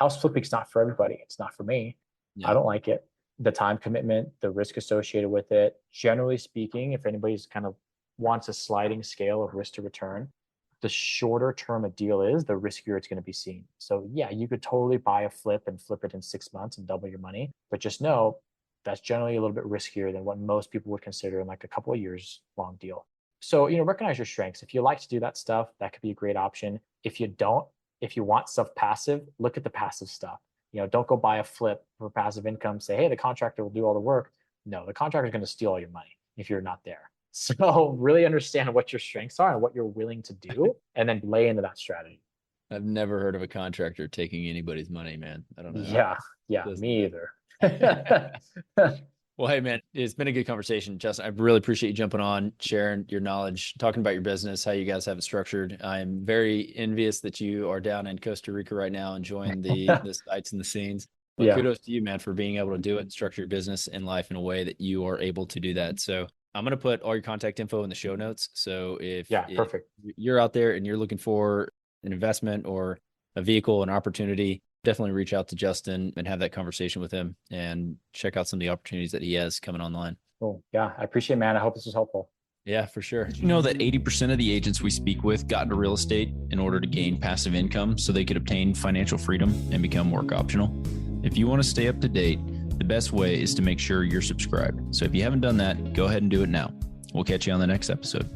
House flipping is not for everybody. It's not for me. I don't like it. The time commitment, the risk associated with it. Generally speaking, if anybody's kind of wants a sliding scale of risk to return, the shorter term a deal is, the riskier it's going to be seen. So yeah, you could totally buy a flip and flip it in 6 months and double your money, but just know that's generally a little bit riskier than what most people would consider in like a couple of years long deal. So, recognize your strengths. If you like to do that stuff, that could be a great option. If you don't, if you want stuff passive, look at the passive stuff. Don't go buy a flip for passive income. Say, hey, the contractor will do all the work. No, the contractor is going to steal all your money if you're not there. So really understand what your strengths are and what you're willing to do, and then lay into that strategy. I've never heard of a contractor taking anybody's money, man. I don't know. Yeah, me either. Well, hey, man, it's been a good conversation, Justin. I really appreciate you jumping on, sharing your knowledge, talking about your business, how you guys have it structured. I'm very envious that you are down in Costa Rica right now, enjoying the sights and the scenes. But Yeah. kudos to you, man, for being able to do it and structure your business and life in a way that you are able to do that. So I'm going to put all your contact info in the show notes. So Yeah. if Perfect. you're out there and you're looking for an investment or a vehicle, an opportunity, definitely reach out to Justin and have that conversation with him and check out some of the opportunities that he has coming online. Cool. Yeah. I appreciate it, man. I hope this was helpful. Yeah, for sure. Did you know that 80% of the agents we speak with got into real estate in order to gain passive income so they could obtain financial freedom and become work optional? If you want to stay up to date, the best way is to make sure you're subscribed. So if you haven't done that, go ahead and do it now. We'll catch you on the next episode.